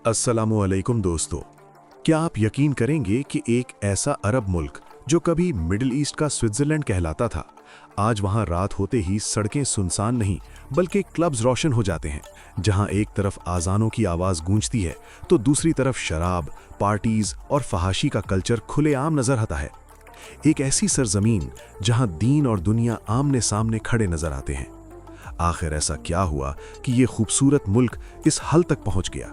अस्सलामुअलैकुम दोस्तों, क्या आप यकीन करेंगे कि एक ऐसा अरब मुल्क जो कभी मिडिल ईस्ट का स्विट्जरलैंड कहलाता था, आज वहां रात होते ही सड़कें सुनसान नहीं बल्कि क्लब्स रोशन हो जाते हैं, जहां एक तरफ आज़ानों की आवाज़ गूंजती है तो दूसरी तरफ शराब, पार्टीज और फहाशी का कल्चर खुलेआम नजर आता है। एक ऐसी सरजमीन जहां दीन और दुनिया आमने सामने खड़े नजर आते हैं। आखिर ऐसा क्या हुआ कि ये खूबसूरत मुल्क इस हल तक पहुंच गया?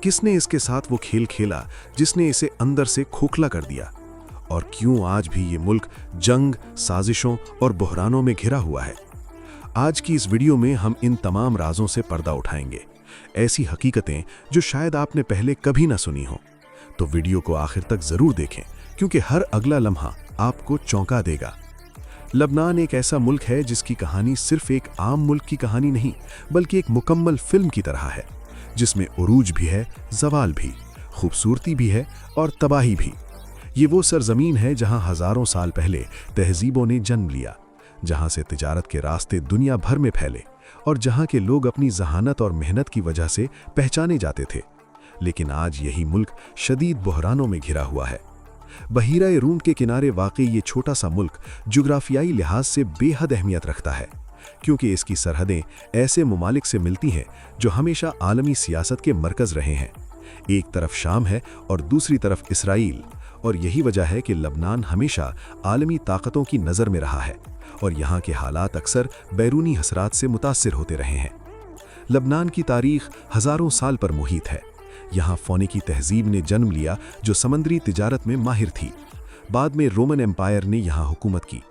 किसने इसके साथ वो खेल खेला जिसने इसे अंदर से खोखला कर दिया? और क्यों आज भी ये मुल्क जंग, साजिशों और बहरानों में घिरा हुआ है? आज की इस वीडियो में हम इन तमाम राजों से पर्दा उठाएंगे, ऐसी हकीकतें जो शायद आपने पहले कभी ना सुनी हो। तो वीडियो को आखिर तक जरूर देखें, क्योंकि हर अगला लम्हा आपको चौंका देगा। लबनान एक ऐसा मुल्क है जिसकी कहानी सिर्फ एक आम मुल्क की कहानी नहीं, बल्कि एक मुकम्मल फिल्म की तरह है, जिसमें उरूज भी है, जवाल भी, खूबसूरती भी है और तबाही भी। ये वो सरजमीन है जहां हजारों साल पहले तहजीबों ने जन्म लिया, जहां से तिजारत के रास्ते दुनिया भर में फैले और जहां के लोग अपनी जहानत और मेहनत की वजह से पहचाने जाते थे। लेकिन आज यही मुल्क शदीद बहरानों में घिरा हुआ है। बहीरा रूम के किनारे वाक़ई ये छोटा सा मुल्क जुग्राफियाई लिहाज से बेहद अहमियत रखता है, क्योंकि इसकी सरहदें ऐसे ममालिक से मिलती हैं जो हमेशा आलमी सियासत के मरकज़ रहे हैं। एक तरफ शाम है और दूसरी तरफ इसराइल, और यही वजह है कि लबनान हमेशा आलमी ताकतों की नज़र में रहा है और यहाँ के हालात अक्सर बैरूनी हसरात से मुतासिर होते रहे हैं। लबनान की तारीख हज़ारों साल पर मुहित है। यहाँ फ़ोनिकी तहजीब ने जन्म लिया जो समंदरी तिजारत में माहिर थी। बाद में रोमन एम्पायर ने यहाँ हुकूमत की,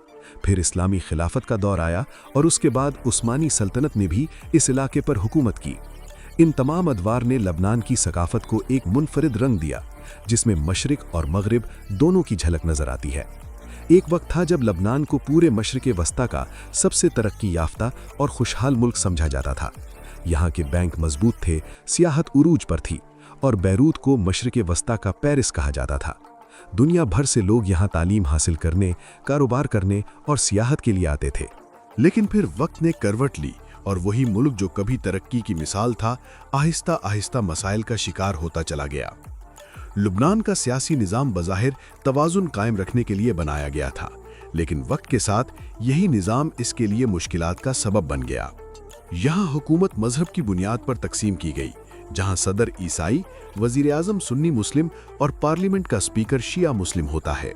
फिर इस्लामी खिलाफत का दौर आया और उसके बाद उस्मानी सल्तनत ने भी इस इलाके पर हुकूमत की। इन तमाम अदवार ने लबनान की सकाफत को एक मुनफरिद रंग दिया, जिसमें मशरिक और मगरिब दोनों की झलक नजर आती है। एक वक्त था जब लबनान को पूरे मशरिक वस्ता का सबसे तरक्की याफ्ता और खुशहाल मुल्क समझा जाता था। यहाँ के बैंक मजबूत थे, सियाहत उरूज पर थी और बैरूत को मशरिक वस्ता का पेरिस कहा जाता था। दुनिया भर से लोग यहाँ तालीम हासिल करने, कारोबार करने और सियाहत के लिए आते थे। लेकिन फिर वक्त ने करवट ली और वही मुल्क जो कभी तरक्की की मिसाल था, आहिस्ता आहिस्ता मसाइल का शिकार होता चला गया। लुबनान का सियासी निज़ाम बज़ाहिर तवाज़ुन कायम रखने के लिए बनाया गया था, लेकिन वक्त के साथ यही निज़ाम इसके लिए मुश्किलात का सबब बन गया। यहाँ हुकूमत मजहब की बुनियाद पर तकसीम की गई, जहाँ सदर ईसाई, वज़ीर आज़म सुन्नी मुस्लिम और पार्लियामेंट का स्पीकर शिया मुस्लिम होता है।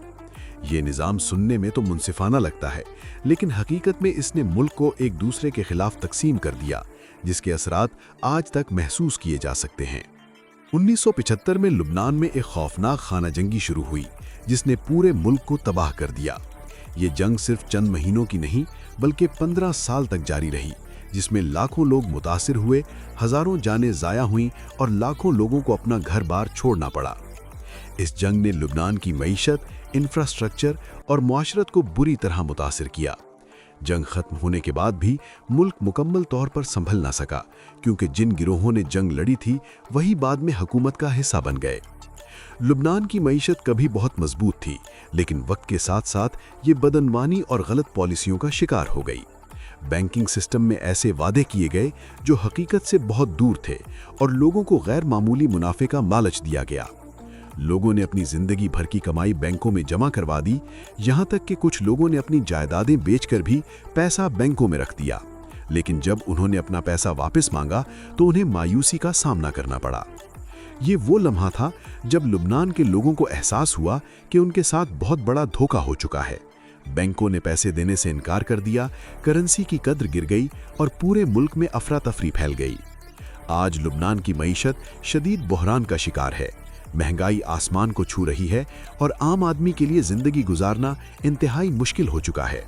ये निज़ाम सुनने में तो मुनसिफाना लगता है, लेकिन हकीकत में इसने मुल्क को एक दूसरे के खिलाफ तकसीम कर दिया, जिसके असरात आज तक महसूस किए जा सकते हैं। 1975 में लुबनान में एक खौफनाक खाना जंगी शुरू हुई, जिसने पूरे मुल्क को तबाह कर दिया। ये जंग सिर्फ चंद महीनों की नहीं, बल्कि 15 साल तक जारी रही, जिसमें लाखों लोग मुतासिर हुए, हजारों जानें ज़ाया हुईं और लाखों लोगों को अपना घर बार छोड़ना पड़ा। इस जंग ने लुबनान की मईशत, इंफ्रास्ट्रक्चर और मुआशरत को बुरी तरह मुतासिर किया। जंग खत्म होने के बाद भी मुल्क मुकम्मल तौर पर संभल ना सका, क्योंकि जिन गिरोहों ने जंग लड़ी थी वही बाद में हुकूमत का हिस्सा बन गए। लुबनान की मईशत कभी बहुत मजबूत थी, लेकिन वक्त के साथ साथ ये बदनवानी और गलत पॉलिसियों का शिकार हो गई। बैंकिंग सिस्टम में ऐसे वादे किए गए जो हकीकत से बहुत दूर थे और लोगों को गैर मामूली मुनाफे का लालच दिया गया। लोगों ने अपनी जिंदगी भर की कमाई बैंकों में जमा करवा दी, यहाँ तक कि कुछ लोगों ने अपनी जायदादें बेचकर भी पैसा बैंकों में रख दिया। लेकिन जब उन्होंने अपना पैसा वापस मांगा तो उन्हें मायूसी का सामना करना पड़ा। ये वो लम्हा था जब लुबनान के लोगों को एहसास हुआ कि उनके साथ बहुत बड़ा धोखा हो चुका है। बैंकों ने पैसे देने से इनकार कर दिया, करेंसी की कद्र गिर गई और पूरे मुल्क में अफरा तफरी फैल गई। आज लुबनान की मईशत शदीद बहरान का शिकार है। महंगाई आसमान को छू रही है और आम आदमी के लिए जिंदगी गुजारना इंतहाई मुश्किल हो चुका है।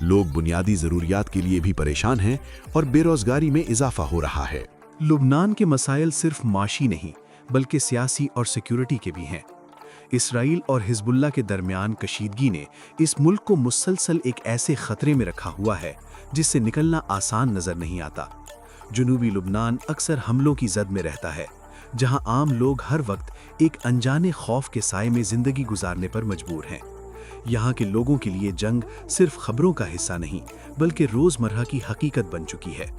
लोग बुनियादी ज़रूरियात के लिए भी परेशान हैं और बेरोजगारी में इजाफा हो रहा है। लुबनान के मसाइल सिर्फ माशी नहीं, बल्कि सियासी और सिक्योरिटी के भी हैं। इसराइल और हिजबुल्लाह के दरमियान कशीदगी ने इस मुल्क को मुसलसल एक ऐसे खतरे में रखा हुआ है जिससे निकलना आसान नजर नहीं आता। जुनूबी लुबनान अक्सर हमलों की जद में रहता है, जहां आम लोग हर वक्त एक अनजाने खौफ के साए में जिंदगी गुजारने पर मजबूर हैं। यहाँ के लोगों के लिए जंग सिर्फ खबरों का हिस्सा नहीं, बल्कि रोजमर्रा की हकीकत बन चुकी है।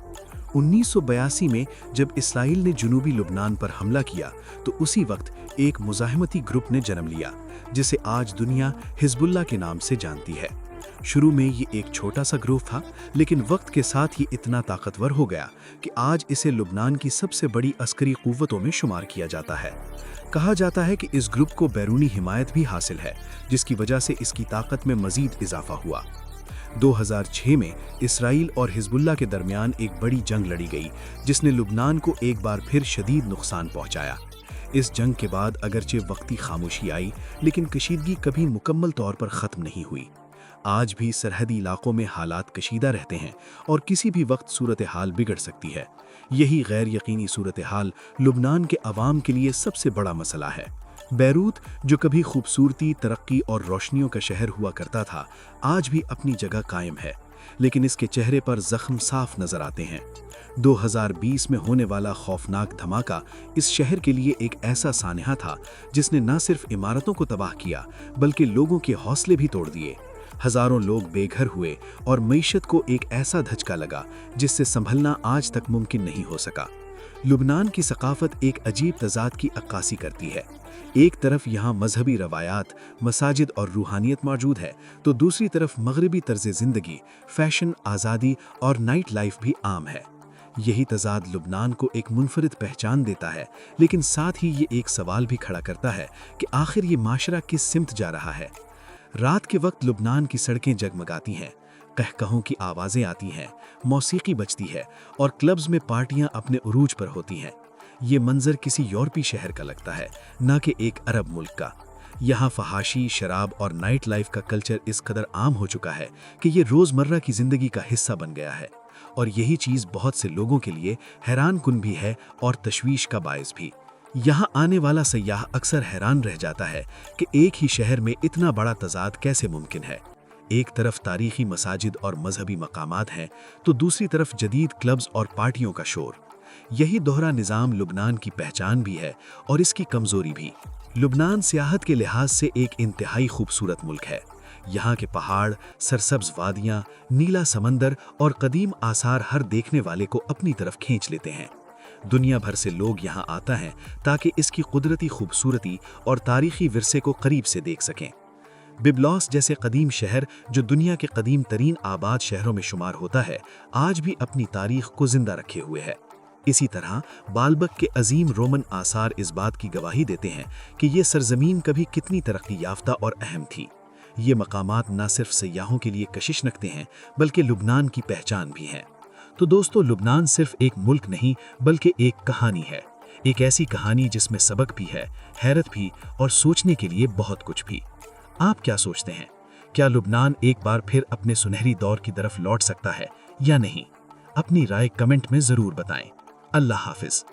1982 में जब इसराइल ने जनूबी लुबनान पर हमला किया तो उसी वक्त एक मुजाहिमती ग्रुप ने जन्म लिया, जिसे आज दुनिया हिजबुल्लाह के नाम से जानती है। शुरू में ये एक छोटा सा ग्रुप था, लेकिन वक्त के साथ ये इतना ताकतवर हो गया कि आज इसे लुबनान की सबसे बड़ी अस्करी कुव्वतों में शुमार किया जाता है। कहा जाता है कि इस ग्रुप को बैरूनी हिमायत भी हासिल है, जिसकी वजह से इसकी ताकत में मजीद इजाफा हुआ। 2006 में इसराइल और हिजबुल्लाह के दरमियान एक बड़ी जंग लड़ी गई, जिसने लुबनान को एक बार फिर शदीद नुकसान पहुंचाया। इस जंग के बाद अगरचे वक्ती खामोशी आई, लेकिन कशीदगी कभी मुकम्मल तौर पर ख़त्म नहीं हुई। आज भी सरहदी इलाकों में हालात कशीदा रहते हैं और किसी भी वक्त सूरत हाल बिगड़ सकती है। यही गैर यकीनी सूरत हाल लुबनान के अवाम के लिए सबसे बड़ा मसला है। बैरूत, जो कभी खूबसूरती, तरक्की और रोशनियों का शहर हुआ करता था, आज भी अपनी जगह कायम है, लेकिन इसके चेहरे पर जख्म साफ नजर आते हैं। 2020 में होने वाला खौफनाक धमाका इस शहर के लिए एक ऐसा सानहा था जिसने न सिर्फ इमारतों को तबाह किया, बल्कि लोगों के हौसले भी तोड़ दिए। हजारों लोग बेघर हुए और मईशत को एक ऐसा धचका लगा जिससे संभलना आज तक मुमकिन नहीं हो सका। लुबनान की सकाफत एक अजीब तजाद की अक्कासी करती है। एक तरफ यहाँ मजहबी रवायात, मसाजिद और रूहानियत मौजूद है, तो दूसरी तरफ मगरबी तर्ज ज़िंदगी, फैशन, आज़ादी और नाइट लाइफ भी आम है। यही तजाद लुबनान को एक मुनफरिद पहचान देता है, लेकिन साथ ही ये एक सवाल भी खड़ा करता है कि आखिर ये माशरा किस सिमत जा रहा है। रात के वक्त लुबनान की सड़कें जगमगाती हैं, कहकहों की आवाज़ें आती हैं, मौसीकी बजती है और क्लब्स में पार्टियां अपने उरूज पर होती हैं। ये मंजर किसी यूरोपीय शहर का लगता है, न कि एक अरब मुल्क का। यहाँ फहाशी, शराब और नाइट लाइफ का कल्चर इस कदर आम हो चुका है कि ये रोज़मर्रा की ज़िंदगी का हिस्सा बन गया है, और यही चीज़ बहुत से लोगों के लिए हैरान कुन भी है और तशवीश का बायस भी। यहाँ आने वाला सयाह अक्सर हैरान रह जाता है कि एक ही शहर में इतना बड़ा तजाद कैसे मुमकिन है। एक तरफ तारीखी मसाजिद और मजहबी मकामात हैं, तो दूसरी तरफ जदीद क्लब्स और पार्टियों का शोर। यही दोहरा निज़ाम लुबनान की पहचान भी है और इसकी कमज़ोरी भी। लुबनान सियाहत के लिहाज से एक इंतहाई खूबसूरत मुल्क है। यहाँ के पहाड़, सरसब्ज वादियाँ, नीला समंदर और कदीम आसार हर देखने वाले को अपनी तरफ खींच लेते हैं। दुनिया भर से लोग यहाँ आता हैं ताकि इसकी कुदरती खूबसूरती और तारीखी विरसे को करीब से देख सकें। बिब्लॉस जैसे कदीम शहर, जो दुनिया के कदीम तरीन आबाद शहरों में शुमार होता है, आज भी अपनी तारीख को जिंदा रखे हुए है। इसी तरह बालबक के अजीम रोमन आसार इस बात की गवाही देते हैं कि ये सरजमीन कभी कितनी तरक्की याफ्ता और अहम थी। ये मकामात न सिर्फ सयाहों के लिए कशिश रखते हैं, बल्कि लुबनान की पहचान भी हैं। तो दोस्तों, लुबनान सिर्फ एक मुल्क नहीं, बल्कि एक कहानी है। एक ऐसी कहानी जिसमें सबक भी है, हैरत भी और सोचने के लिए बहुत कुछ भी। आप क्या सोचते हैं? क्या लुबनान एक बार फिर अपने सुनहरी दौर की तरफ लौट सकता है या नहीं? अपनी राय कमेंट में ज़रूर बताएं। अल्लाह हाफिज़।